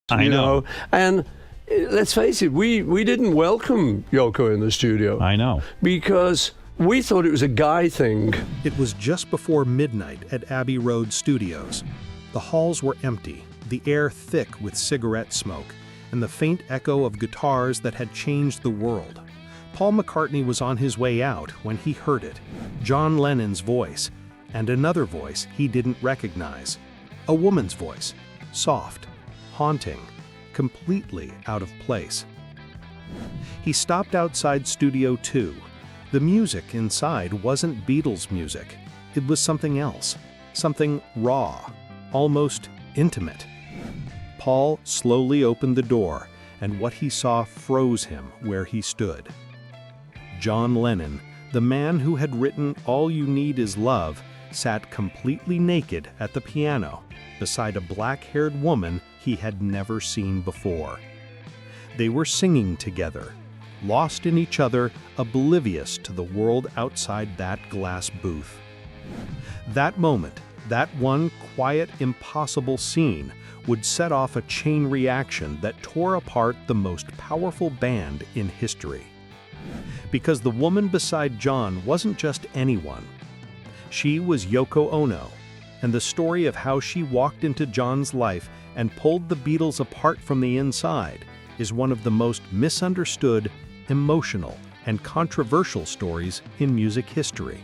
I know. And let's face it, we didn't welcome Yoko in the studio. I know. Because we thought it was a guy thing. It was just before midnight at Abbey Road Studios. The halls were empty, the air thick with cigarette smoke, and the faint echo of guitars that had changed the world. Paul McCartney was on his way out when he heard it. John Lennon's voice, and another voice he didn't recognize. A woman's voice, soft, haunting, completely out of place. He stopped outside Studio 2. The music inside wasn't Beatles music. It was something else, something raw, almost intimate. Paul slowly opened the door, and what he saw froze him where he stood. John Lennon, the man who had written All You Need Is Love, sat completely naked at the piano, beside a black-haired woman he had never seen before. They were singing together, lost in each other, oblivious to the world outside that glass booth. That moment, that one quiet, impossible scene, would set off a chain reaction that tore apart the most powerful band in history. Because the woman beside John wasn't just anyone. She was Yoko Ono, and the story of how she walked into John's life and pulled the Beatles apart from the inside is one of the most misunderstood, emotional, and controversial stories in music history.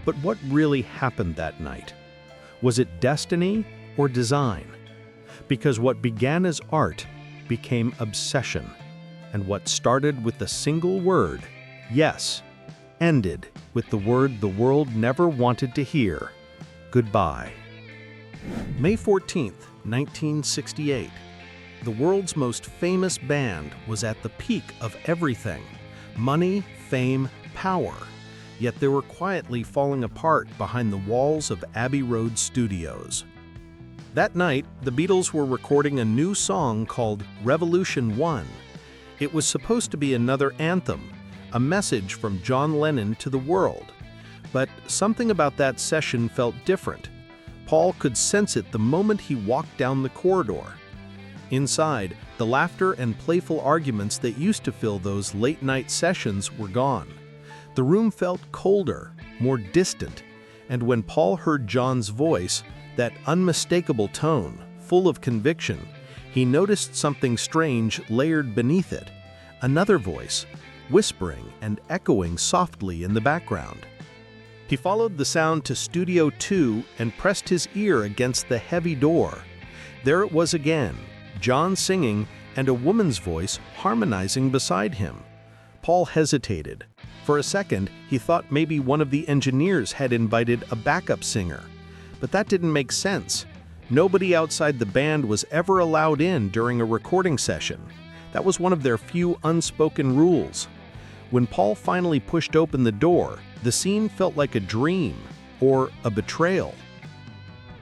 But what really happened that night? Was it destiny or design? Because what began as art became obsession, and what started with the single word, yes, ended with the word the world never wanted to hear, goodbye. May 14th, 1968. The world's most famous band was at the peak of everything: money, fame, power. Yet they were quietly falling apart behind the walls of Abbey Road Studios. That night, the Beatles were recording a new song called Revolution 1. It was supposed to be another anthem, a message from John Lennon to the world. But something about that session felt different. Paul could sense it the moment he walked down the corridor. Inside, the laughter and playful arguments that used to fill those late-night sessions were gone. The room felt colder, more distant, and when Paul heard John's voice, that unmistakable tone, full of conviction, he noticed something strange layered beneath it. Another voice, whispering and echoing softly in the background. He followed the sound to Studio 2 and pressed his ear against the heavy door. There it was again, John singing and a woman's voice harmonizing beside him. Paul hesitated. For a second, he thought maybe one of the engineers had invited a backup singer. But that didn't make sense. Nobody outside the band was ever allowed in during a recording session. That was one of their few unspoken rules. When Paul finally pushed open the door, the scene felt like a dream or a betrayal.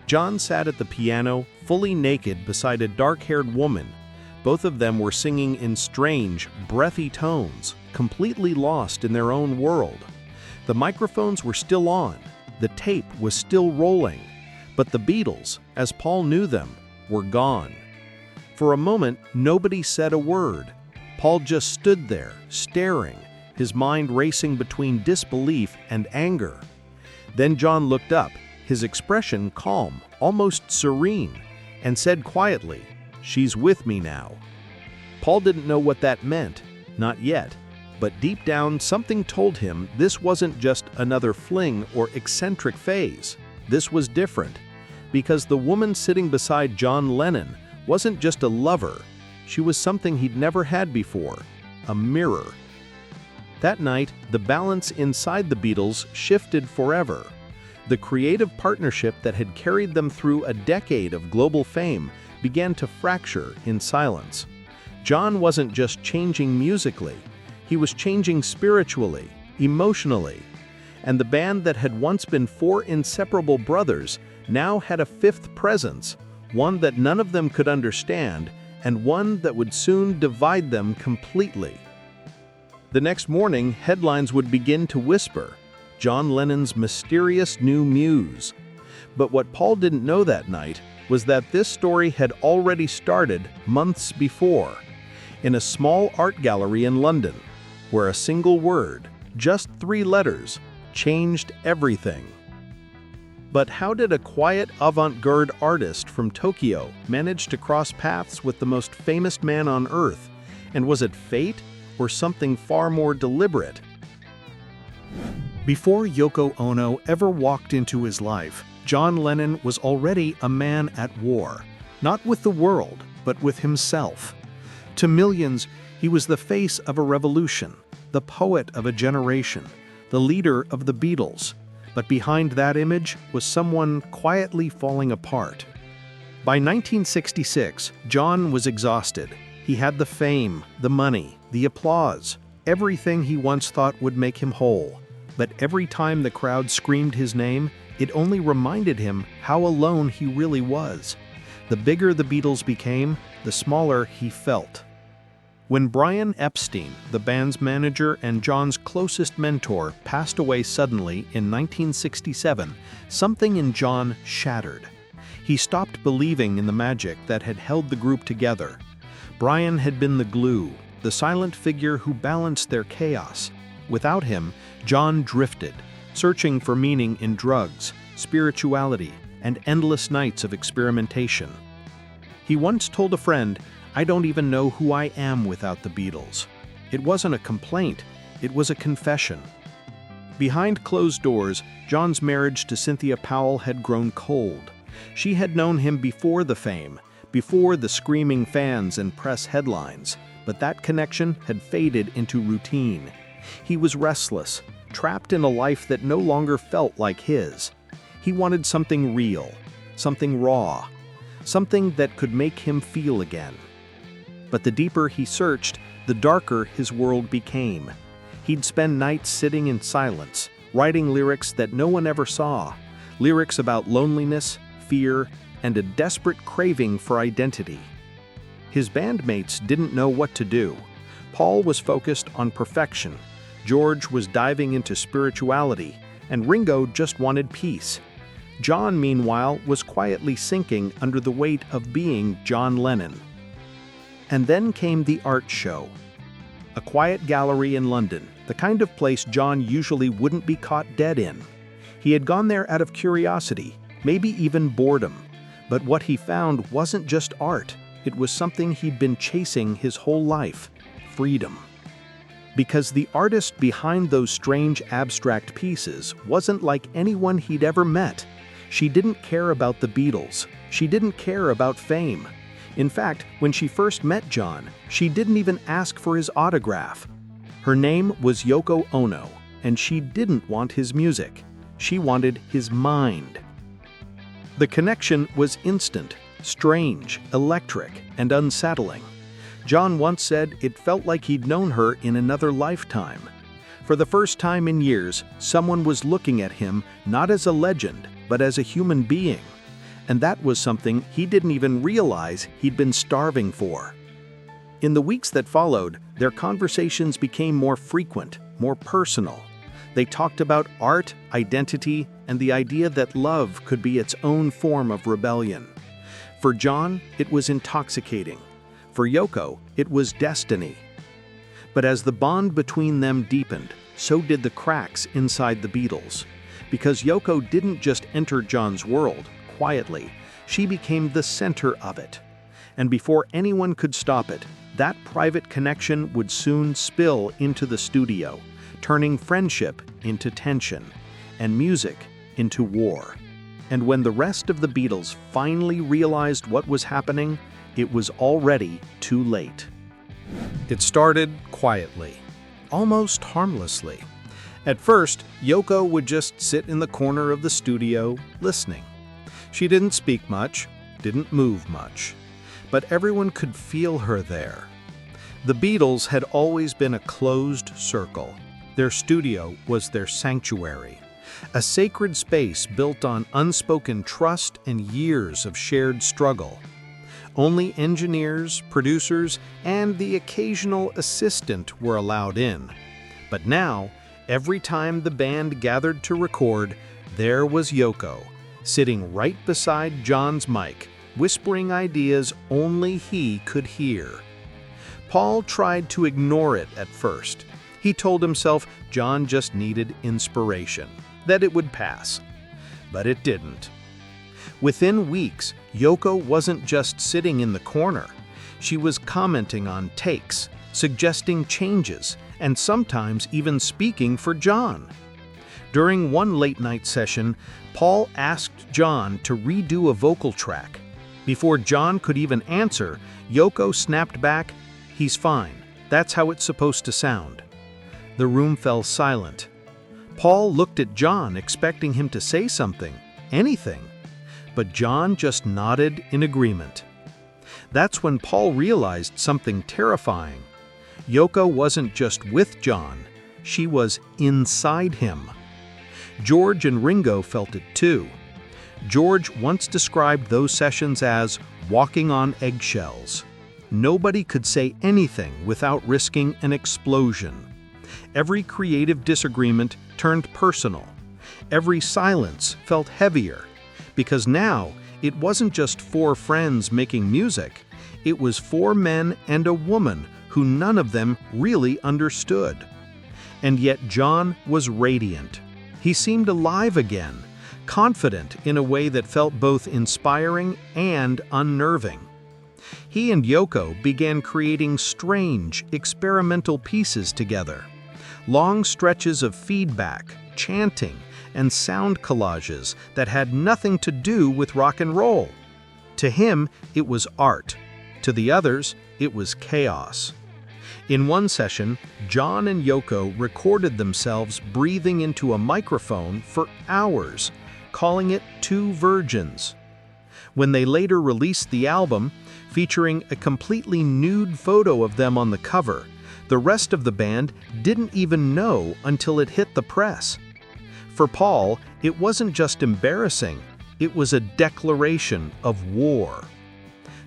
John sat at the piano, fully naked beside a dark-haired woman. Both of them were singing in strange, breathy tones, completely lost in their own world. The microphones were still on, the tape was still rolling, but the Beatles, as Paul knew them, were gone. For a moment, nobody said a word. Paul just stood there, staring, his mind racing between disbelief and anger. Then John looked up, his expression calm, almost serene, and said quietly, "She's with me now." Paul didn't know what that meant, not yet, but deep down something told him this wasn't just another fling or eccentric phase. This was different, because the woman sitting beside John Lennon wasn't just a lover, she was something he'd never had before, a mirror. That night, the balance inside the Beatles shifted forever. The creative partnership that had carried them through a decade of global fame began to fracture in silence. John wasn't just changing musically, he was changing spiritually, emotionally. And the band that had once been four inseparable brothers now had a fifth presence, one that none of them could understand, and one that would soon divide them completely. The next morning, headlines would begin to whisper, John Lennon's mysterious new muse. But what Paul didn't know that night was that this story had already started months before, in a small art gallery in London, where a single word, just 3 letters, changed everything. But how did a quiet avant-garde artist from Tokyo manage to cross paths with the most famous man on Earth? And was it fate or something far more deliberate? Before Yoko Ono ever walked into his life, John Lennon was already a man at war, not with the world, but with himself. To millions, he was the face of a revolution, the poet of a generation, the leader of the Beatles. But behind that image was someone quietly falling apart. By 1966, John was exhausted. He had the fame, the money, the applause, everything he once thought would make him whole. But every time the crowd screamed his name, it only reminded him how alone he really was. The bigger the Beatles became, the smaller he felt. When Brian Epstein, the band's manager and John's closest mentor, passed away suddenly in 1967, something in John shattered. He stopped believing in the magic that had held the group together. Brian had been the glue, the silent figure who balanced their chaos. Without him, John drifted, searching for meaning in drugs, spirituality, and endless nights of experimentation. He once told a friend, "I don't even know who I am without the Beatles." It wasn't a complaint, it was a confession. Behind closed doors, John's marriage to Cynthia Powell had grown cold. She had known him before the fame, before the screaming fans and press headlines, but that connection had faded into routine. He was restless, trapped in a life that no longer felt like his. He wanted something real, something raw, something that could make him feel again. But the deeper he searched, the darker his world became. He'd spend nights sitting in silence, writing lyrics that no one ever saw, lyrics about loneliness, fear, and a desperate craving for identity. His bandmates didn't know what to do. Paul was focused on perfection, George was diving into spirituality, and Ringo just wanted peace. John, meanwhile, was quietly sinking under the weight of being John Lennon. And then came the art show. A quiet gallery in London, the kind of place John usually wouldn't be caught dead in. He had gone there out of curiosity, maybe even boredom. But what he found wasn't just art, it was something he'd been chasing his whole life: freedom. Because the artist behind those strange abstract pieces wasn't like anyone he'd ever met. She didn't care about the Beatles. She didn't care about fame. In fact, when she first met John, she didn't even ask for his autograph. Her name was Yoko Ono, and she didn't want his music. She wanted his mind. The connection was instant, strange, electric, and unsettling. John once said it felt like he'd known her in another lifetime. For the first time in years, someone was looking at him not as a legend, but as a human being. And that was something he didn't even realize he'd been starving for. In the weeks that followed, their conversations became more frequent, more personal. They talked about art, identity, and the idea that love could be its own form of rebellion. For John, it was intoxicating. For Yoko, it was destiny. But as the bond between them deepened, so did the cracks inside the Beatles. Because Yoko didn't just enter John's world quietly, she became the center of it. And before anyone could stop it, that private connection would soon spill into the studio, turning friendship into tension, and music into war. And when the rest of the Beatles finally realized what was happening, it was already too late. It started quietly, almost harmlessly. At first, Yoko would just sit in the corner of the studio, listening. She didn't speak much, didn't move much, but everyone could feel her there. The Beatles had always been a closed circle. Their studio was their sanctuary, a sacred space built on unspoken trust and years of shared struggle. Only engineers, producers, and the occasional assistant were allowed in. But now, every time the band gathered to record, there was Yoko, sitting right beside John's mic, whispering ideas only he could hear. Paul tried to ignore it at first. He told himself John just needed inspiration, that it would pass. But it didn't. Within weeks, Yoko wasn't just sitting in the corner. She was commenting on takes, suggesting changes, and sometimes even speaking for John. During one late-night session, Paul asked John to redo a vocal track. Before John could even answer, Yoko snapped back, "He's fine. That's how it's supposed to sound." The room fell silent. Paul looked at John, expecting him to say something, anything. But John just nodded in agreement. That's when Paul realized something terrifying. Yoko wasn't just with John, she was inside him. George and Ringo felt it too. George once described those sessions as walking on eggshells. Nobody could say anything without risking an explosion. Every creative disagreement turned personal. Every silence felt heavier, because now it wasn't just four friends making music, it was four men and a woman who none of them really understood. And yet John was radiant. He seemed alive again, confident in a way that felt both inspiring and unnerving. He and Yoko began creating strange, experimental pieces together. Long stretches of feedback, chanting, and sound collages that had nothing to do with rock and roll. To him, it was art. To the others, it was chaos. In one session, John and Yoko recorded themselves breathing into a microphone for hours, calling it Two Virgins. When they later released the album, featuring a completely nude photo of them on the cover, the rest of the band didn't even know until it hit the press. For Paul, it wasn't just embarrassing, it was a declaration of war.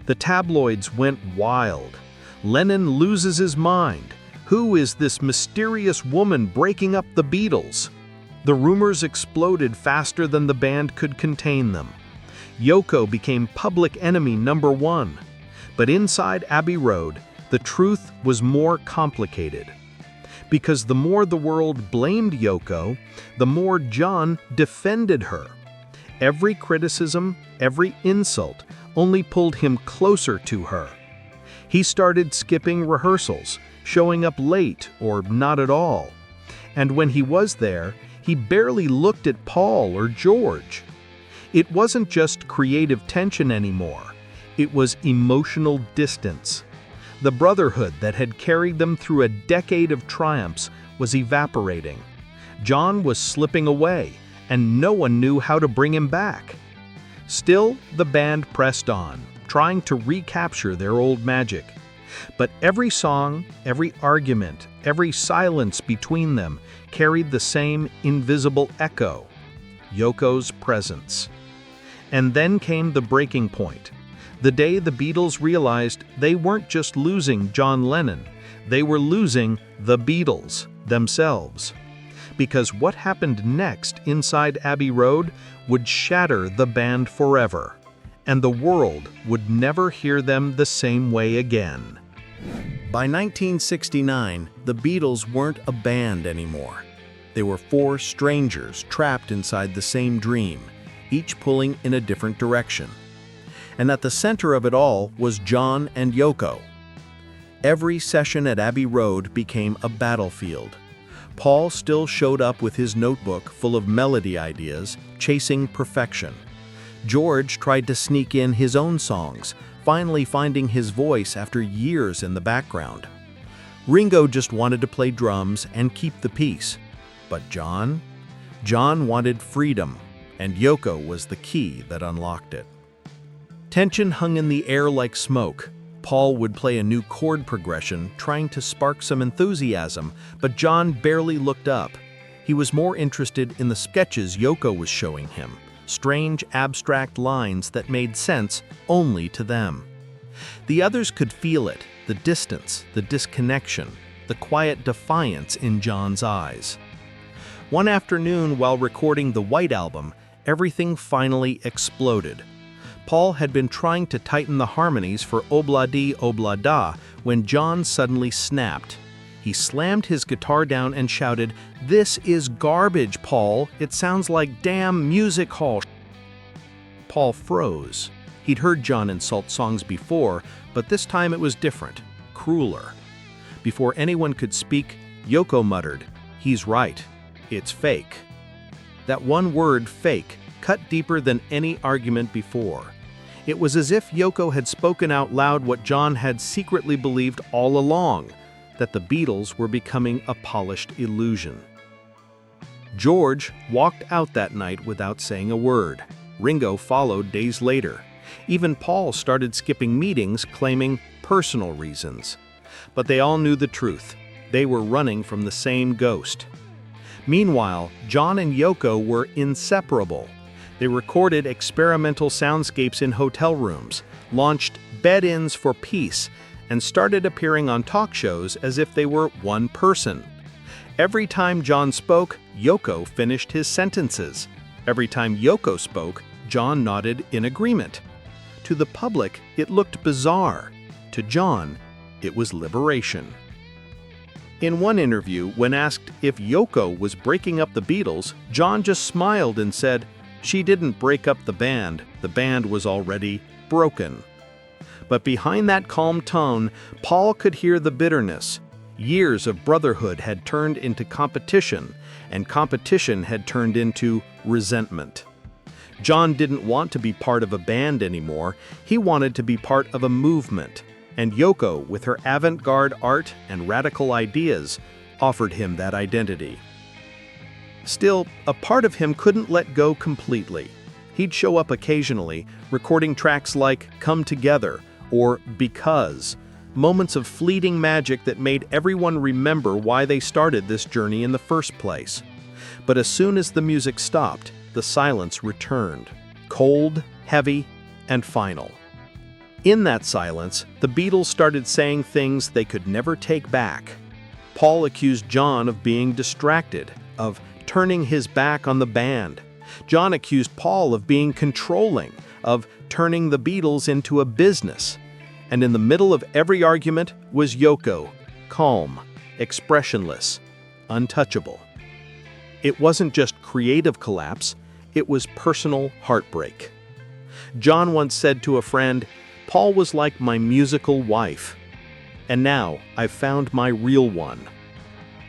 The tabloids went wild. Lennon loses his mind. Who is this mysterious woman breaking up the Beatles? The rumors exploded faster than the band could contain them. Yoko became public enemy number one. But inside Abbey Road, the truth was more complicated. Because the more the world blamed Yoko, the more John defended her. Every criticism, every insult, only pulled him closer to her. He started skipping rehearsals, showing up late or not at all. And when he was there, he barely looked at Paul or George. It wasn't just creative tension anymore. It was emotional distance. The brotherhood that had carried them through a decade of triumphs was evaporating. John was slipping away, and no one knew how to bring him back. Still, the band pressed on, trying to recapture their old magic. But every song, every argument, every silence between them carried the same invisible echo: Yoko's presence. And then came the breaking point. The day the Beatles realized they weren't just losing John Lennon, they were losing the Beatles themselves. Because what happened next inside Abbey Road would shatter the band forever, and the world would never hear them the same way again. By 1969, the Beatles weren't a band anymore. They were four strangers trapped inside the same dream, each pulling in a different direction. And at the center of it all was John and Yoko. Every session at Abbey Road became a battlefield. Paul still showed up with his notebook full of melody ideas, chasing perfection. George tried to sneak in his own songs, finally finding his voice after years in the background. Ringo just wanted to play drums and keep the peace. But John wanted freedom, and Yoko was the key that unlocked it. Tension hung in the air like smoke. Paul would play a new chord progression, trying to spark some enthusiasm, but John barely looked up. He was more interested in the sketches Yoko was showing him, strange, abstract lines that made sense only to them. The others could feel it, the distance, the disconnection, the quiet defiance in John's eyes. One afternoon, while recording the White Album, everything finally exploded. Paul had been trying to tighten the harmonies for Obla-Di Obla-Da when John suddenly snapped. He slammed his guitar down and shouted, "This is garbage, Paul. It sounds like damn music hall." Paul froze. He'd heard John insult songs before, but this time it was different, crueler. Before anyone could speak, Yoko muttered, "He's right. It's fake." That one word, fake, cut deeper than any argument before. It was as if Yoko had spoken out loud what John had secretly believed all along, that the Beatles were becoming a polished illusion. George walked out that night without saying a word. Ringo followed days later. Even Paul started skipping meetings, claiming personal reasons. But they all knew the truth. They were running from the same ghost. Meanwhile, John and Yoko were inseparable. They recorded experimental soundscapes in hotel rooms, launched bed-ins for peace, and started appearing on talk shows as if they were one person. Every time John spoke, Yoko finished his sentences. Every time Yoko spoke, John nodded in agreement. To the public, it looked bizarre. To John, it was liberation. In one interview, when asked if Yoko was breaking up the Beatles, John just smiled and said, "She didn't break up the band was already broken." But behind that calm tone, Paul could hear the bitterness. Years of brotherhood had turned into competition, and competition had turned into resentment. John didn't want to be part of a band anymore. He wanted to be part of a movement. And Yoko, with her avant-garde art and radical ideas, offered him that identity. Still, a part of him couldn't let go completely. He'd show up occasionally, recording tracks like "Come Together" or "Because," moments of fleeting magic that made everyone remember why they started this journey in the first place. But as soon as the music stopped, the silence returned, cold, heavy, and final. In that silence, the Beatles started saying things they could never take back. Paul accused John of being distracted, of turning his back on the band. John accused Paul of being controlling, of turning the Beatles into a business. And in the middle of every argument was Yoko, calm, expressionless, untouchable. It wasn't just creative collapse, it was personal heartbreak. John once said to a friend, "Paul was like my musical wife. And now I've found my real one."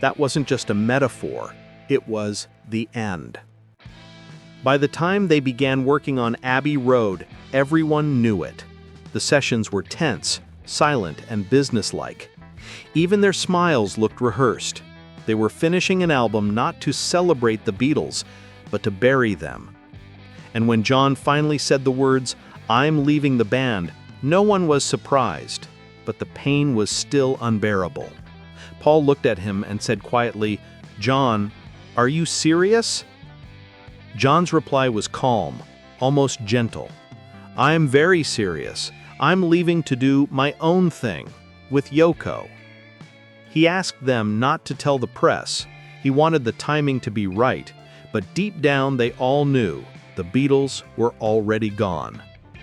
That wasn't just a metaphor, it was the end. By the time they began working on Abbey Road, everyone knew it. The sessions were tense, silent, and businesslike. Even their smiles looked rehearsed. They were finishing an album not to celebrate the Beatles, but to bury them. And when John finally said the words, "I'm leaving the band," no one was surprised, but the pain was still unbearable. Paul looked at him and said quietly, "John, are you serious?" John's reply was calm, almost gentle. "I'm very serious. I'm leaving to do my own thing, with Yoko." He asked them not to tell the press. He wanted the timing to be right, but deep down they all knew the Beatles were already gone.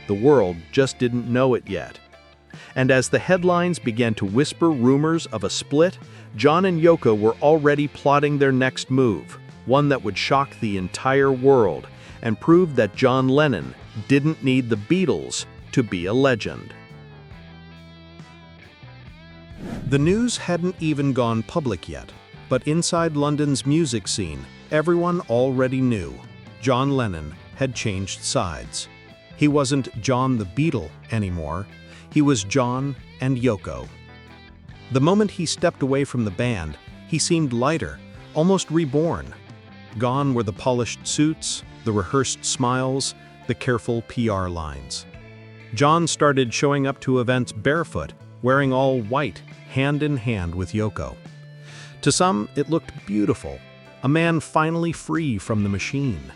The world just didn't know it yet. And as the headlines began to whisper rumors of a split, John and Yoko were already plotting their next move, one that would shock the entire world and prove that John Lennon didn't need the Beatles to be a legend. The news hadn't even gone public yet, but inside London's music scene, everyone already knew John Lennon had changed sides. He wasn't John the Beatle anymore, he was John and Yoko. The moment he stepped away from the band, he seemed lighter, almost reborn. Gone were the polished suits, the rehearsed smiles, the careful PR lines. John started showing up to events barefoot, wearing all white, hand in hand with Yoko. To some, it looked beautiful, a man finally free from the machine.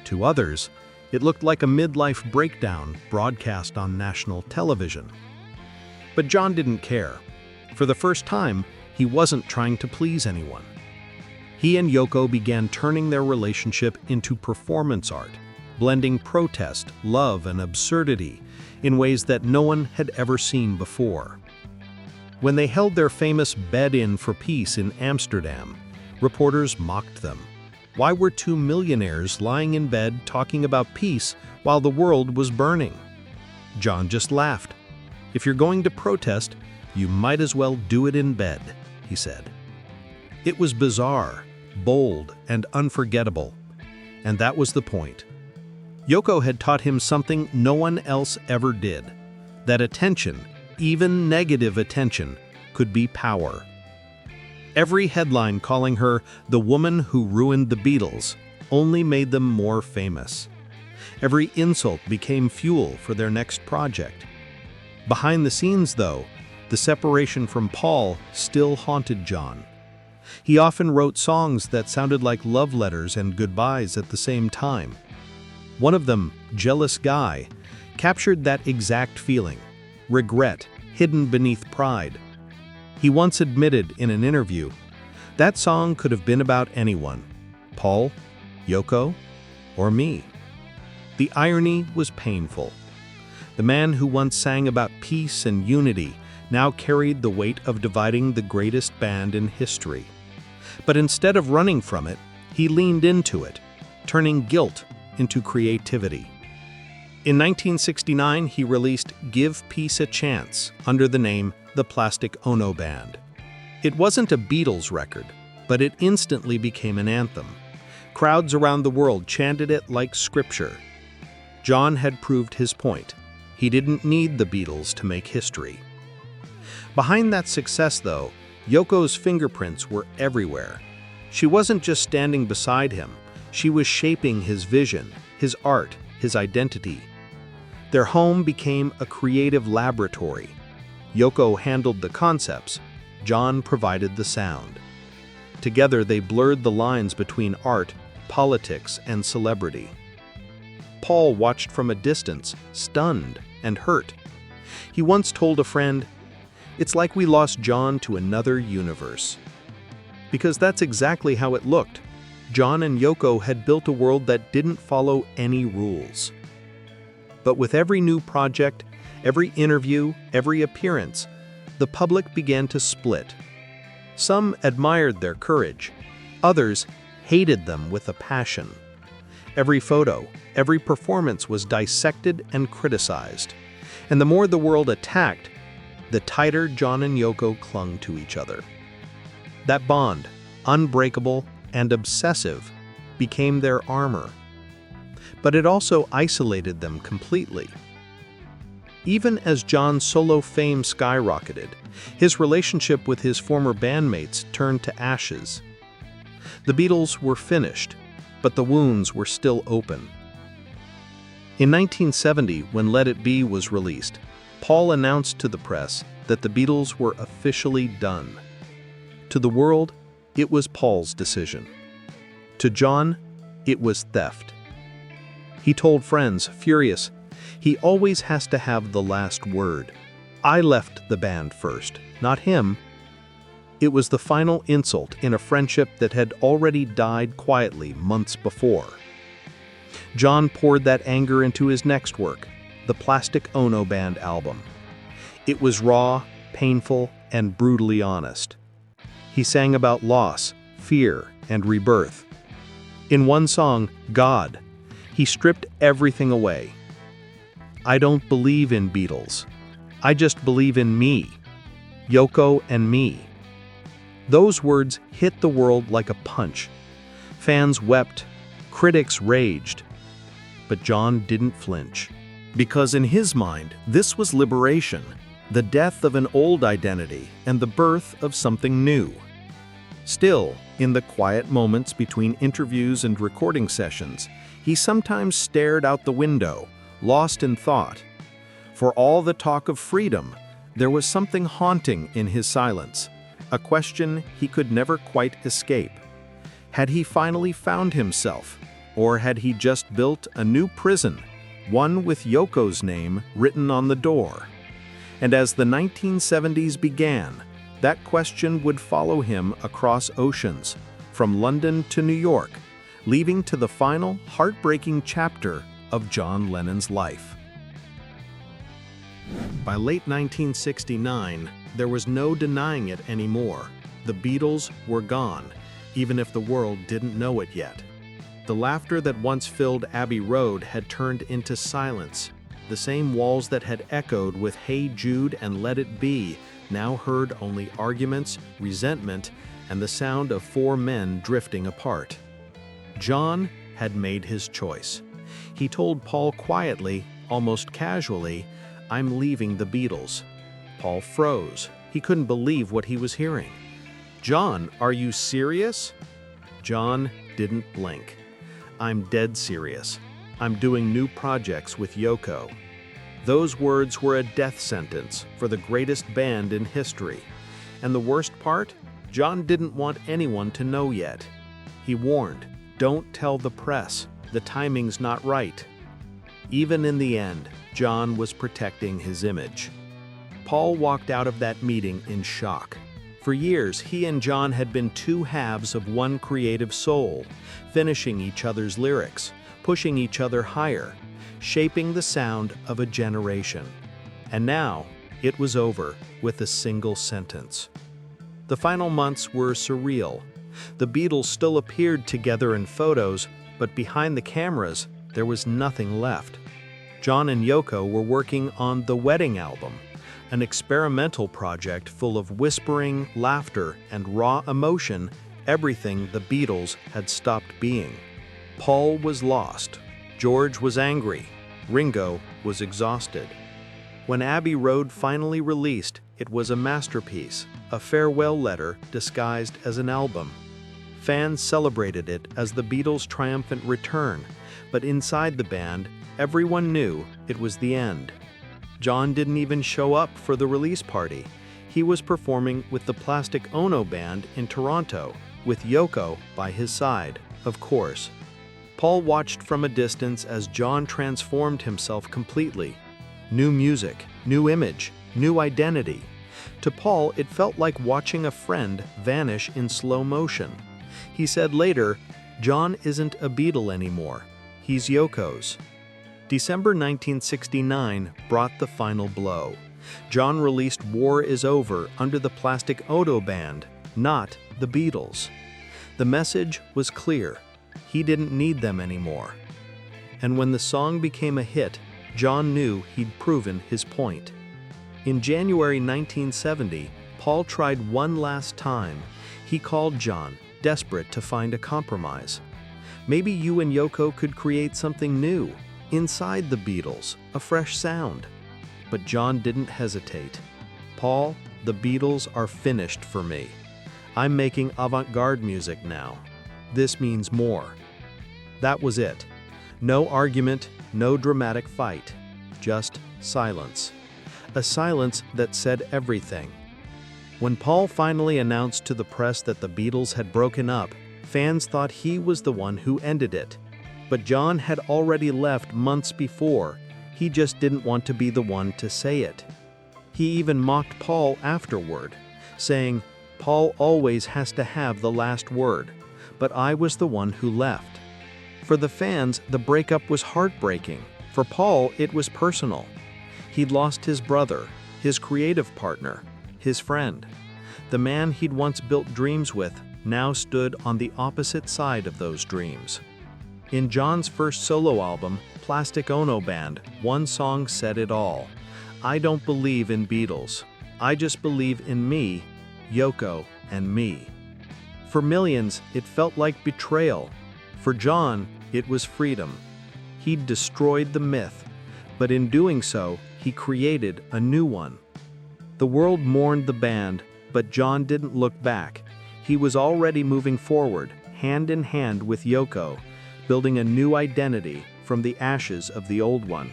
To others, it looked like a midlife breakdown broadcast on national television. But John didn't care. For the first time, he wasn't trying to please anyone. He and Yoko began turning their relationship into performance art, blending protest, love, and absurdity in ways that no one had ever seen before. When they held their famous bed-in for peace in Amsterdam, reporters mocked them. Why were two millionaires lying in bed talking about peace while the world was burning? John just laughed. "If you're going to protest, you might as well do it in bed," he said. It was bizarre, bold, and unforgettable, and that was the point. Yoko had taught him something no one else ever did, that attention, even negative attention, could be power. Every headline calling her the woman who ruined the Beatles only made them more famous. Every insult became fuel for their next project. Behind the scenes, though, the separation from Paul still haunted John. He often wrote songs that sounded like love letters and goodbyes at the same time. One of them, "Jealous Guy," captured that exact feeling, regret hidden beneath pride. He once admitted in an interview, "That song could have been about anyone, Paul, Yoko, or me." The irony was painful. The man who once sang about peace and unity now carried the weight of dividing the greatest band in history. But instead of running from it, he leaned into it, turning guilt into creativity. In 1969, he released "Give Peace a Chance" under the name The Plastic Ono Band. It wasn't a Beatles record, but it instantly became an anthem. Crowds around the world chanted it like scripture. John had proved his point. He didn't need the Beatles to make history. Behind that success, though, Yoko's fingerprints were everywhere. She wasn't just standing beside him, she was shaping his vision, his art, his identity. Their home became a creative laboratory. Yoko handled the concepts, John provided the sound. Together they blurred the lines between art, politics, and celebrity. Paul watched from a distance, stunned and hurt. He once told a friend, "It's like we lost John to another universe." Because that's exactly how it looked. John and Yoko had built a world that didn't follow any rules. But with every new project, every interview, every appearance, the public began to split. Some admired their courage, others hated them with a passion. Every photo, every performance was dissected and criticized. And the more the world attacked, the tighter John and Yoko clung to each other. That bond, unbreakable and obsessive, became their armor. But it also isolated them completely. Even as John's solo fame skyrocketed, his relationship with his former bandmates turned to ashes. The Beatles were finished, but the wounds were still open. In 1970, when Let It Be was released, Paul announced to the press that the Beatles were officially done. To the world, it was Paul's decision. To John, it was theft. He told friends, furious, "He always has to have the last word. I left the band first, not him." It was the final insult in a friendship that had already died quietly months before. John poured that anger into his next work, the Plastic Ono Band album. It was raw, painful, and brutally honest. He sang about loss, fear, and rebirth. In one song, "God," he stripped everything away. "I don't believe in Beatles. I just believe in me, Yoko and me." Those words hit the world like a punch. Fans wept, critics raged. But John didn't flinch. Because in his mind, this was liberation, the death of an old identity and the birth of something new. Still, in the quiet moments between interviews and recording sessions, he sometimes stared out the window, lost in thought. For all the talk of freedom, there was something haunting in his silence, a question he could never quite escape. Had he finally found himself, or had he just built a new prison, one with Yoko's name written on the door? And as the 1970s began, that question would follow him across oceans, from London to New York, leading to the final, heartbreaking chapter of John Lennon's life. By late 1969, there was no denying it anymore. The Beatles were gone, even if the world didn't know it yet. The laughter that once filled Abbey Road had turned into silence. The same walls that had echoed with "Hey Jude" and "Let It Be" now heard only arguments, resentment, and the sound of four men drifting apart. John had made his choice. He told Paul quietly, almost casually, "I'm leaving the Beatles." Paul froze. He couldn't believe what he was hearing. "John, are you serious?" John didn't blink. "I'm dead serious. I'm doing new projects with Yoko." Those words were a death sentence for the greatest band in history. And the worst part? John didn't want anyone to know yet. He warned, "Don't tell the press. The timing's not right." Even in the end, John was protecting his image. Paul walked out of that meeting in shock. For years, he and John had been two halves of one creative soul, finishing each other's lyrics, pushing each other higher, shaping the sound of a generation. And now, it was over with a single sentence. The final months were surreal. The Beatles still appeared together in photos, but behind the cameras, there was nothing left. John and Yoko were working on the wedding album, an experimental project full of whispering, laughter, and raw emotion, everything the Beatles had stopped being. Paul was lost. George was angry. Ringo was exhausted. When Abbey Road finally released, it was a masterpiece, a farewell letter disguised as an album. Fans celebrated it as the Beatles' triumphant return, but inside the band, everyone knew it was the end. John didn't even show up for the release party. He was performing with the Plastic Ono Band in Toronto, with Yoko by his side, of course. Paul watched from a distance as John transformed himself completely. New music, new image, new identity. To Paul, it felt like watching a friend vanish in slow motion. He said later, "John isn't a Beatle anymore. He's Yoko's." December 1969 brought the final blow. John released War Is Over under the Plastic Ono Band, not the Beatles. The message was clear. He didn't need them anymore. And when the song became a hit, John knew he'd proven his point. In January 1970, Paul tried one last time. He called John, desperate to find a compromise. "Maybe you and Yoko could create something new, inside the Beatles, a fresh sound." But John didn't hesitate. "Paul, the Beatles are finished for me. I'm making avant-garde music now. This means more." That was it. No argument, no dramatic fight. Just silence. A silence that said everything. When Paul finally announced to the press that the Beatles had broken up, fans thought he was the one who ended it. But John had already left months before. He just didn't want to be the one to say it. He even mocked Paul afterward, saying, "Paul always has to have the last word, but I was the one who left." For the fans, the breakup was heartbreaking. For Paul, it was personal. He'd lost his brother, his creative partner, his friend. The man he'd once built dreams with now stood on the opposite side of those dreams. In John's first solo album, Plastic Ono Band, one song said it all. "I don't believe in Beatles. I just believe in me, Yoko, and me." For millions, it felt like betrayal. For John, it was freedom. He'd destroyed the myth, but in doing so, he created a new one. The world mourned the band, but John didn't look back. He was already moving forward, hand in hand with Yoko, building a new identity from the ashes of the old one.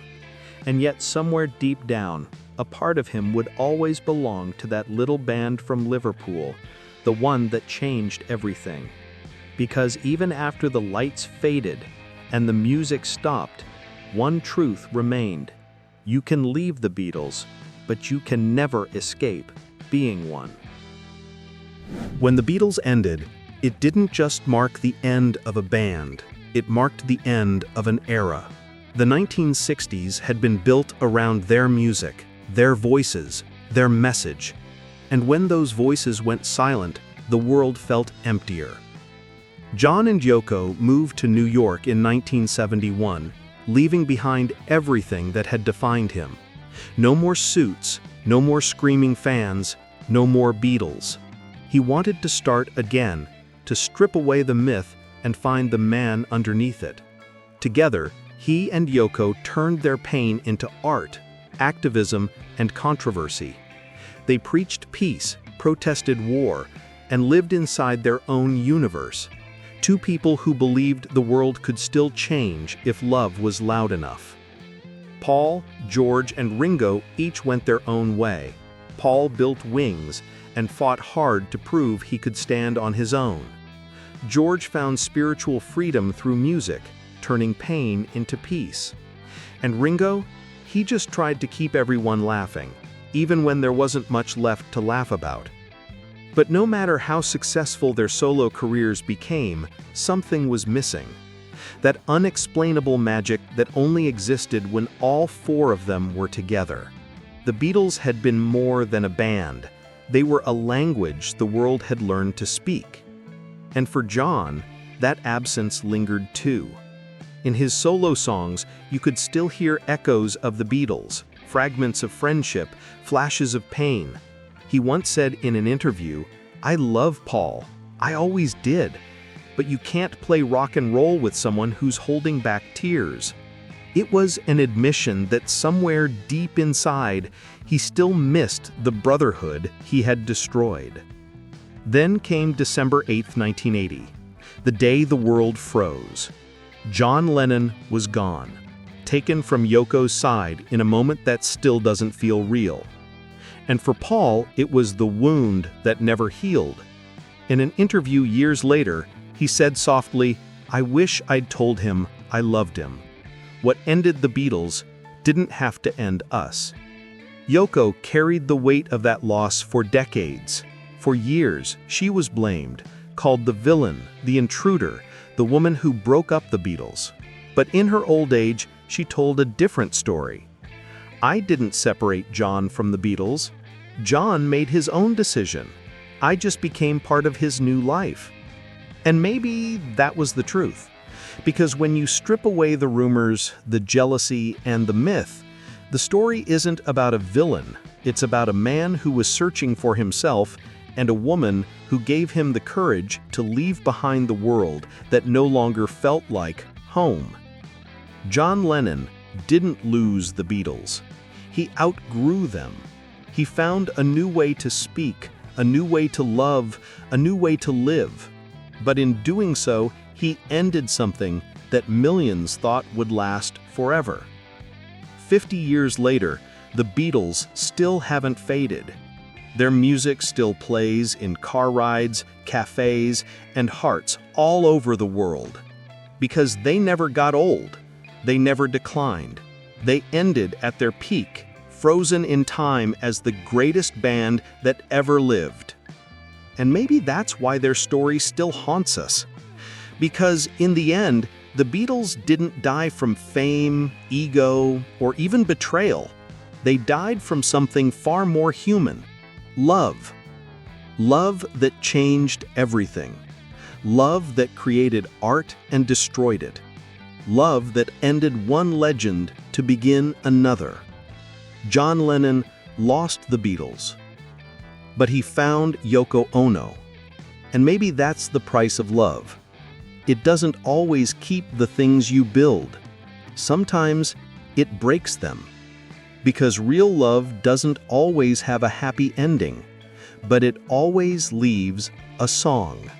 And yet somewhere deep down, a part of him would always belong to that little band from Liverpool, the one that changed everything. Because even after the lights faded and the music stopped, one truth remained. You can leave the Beatles, but you can never escape being one. When the Beatles ended, It didn't just mark the end of a band, it marked the end of an era. The 1960s had been built around their music, their voices, their message. And when those voices went silent, the world felt emptier. John and Yoko moved to New York in 1971, leaving behind everything that had defined him. No more suits, no more screaming fans, no more Beatles. He wanted to start again, to strip away the myth and find the man underneath it. Together, he and Yoko turned their pain into art, activism, and controversy. They preached peace, protested war, and lived inside their own universe. Two people who believed the world could still change if love was loud enough. Paul, George, and Ringo each went their own way. Paul built wings and fought hard to prove he could stand on his own. George found spiritual freedom through music, turning pain into peace. And Ringo, he just tried to keep everyone laughing, even when there wasn't much left to laugh about. But no matter how successful their solo careers became, something was missing. That unexplainable magic that only existed when all four of them were together. The Beatles had been more than a band. They were a language the world had learned to speak. And for John, that absence lingered too. In his solo songs, you could still hear echoes of the Beatles, fragments of friendship, flashes of pain. He once said in an interview, "I love Paul. I always did. But you can't play rock and roll with someone who's holding back tears." It was an admission that somewhere deep inside, he still missed the brotherhood he had destroyed. Then came December 8, 1980, the day the world froze. John Lennon was gone, taken from Yoko's side in a moment that still doesn't feel real. And for Paul, it was the wound that never healed. In an interview years later, he said softly, "I wish I'd told him I loved him. What ended the Beatles didn't have to end us." Yoko carried the weight of that loss for decades. For years, she was blamed, called the villain, the intruder, the woman who broke up the Beatles. But in her old age, she told a different story. "I didn't separate John from the Beatles. John made his own decision. I just became part of his new life." And maybe that was the truth. Because when you strip away the rumors, the jealousy, and the myth, the story isn't about a villain. It's about a man who was searching for himself and a woman who gave him the courage to leave behind the world that no longer felt like home. John Lennon didn't lose the Beatles. He outgrew them. He found a new way to speak, a new way to love, a new way to live. But in doing so, he ended something that millions thought would last forever. 50 years later, the Beatles still haven't faded. Their music still plays in car rides, cafes, and hearts all over the world. Because they never got old. They never declined. They ended at their peak, frozen in time as the greatest band that ever lived. And maybe that's why their story still haunts us. Because in the end, the Beatles didn't die from fame, ego, or even betrayal. They died from something far more human. Love. Love that changed everything. Love that created art and destroyed it. Love that ended one legend to begin another. John Lennon lost the Beatles, but he found Yoko Ono. And maybe that's the price of love. It doesn't always keep the things you build. Sometimes it breaks them. Because real love doesn't always have a happy ending, but it always leaves a song.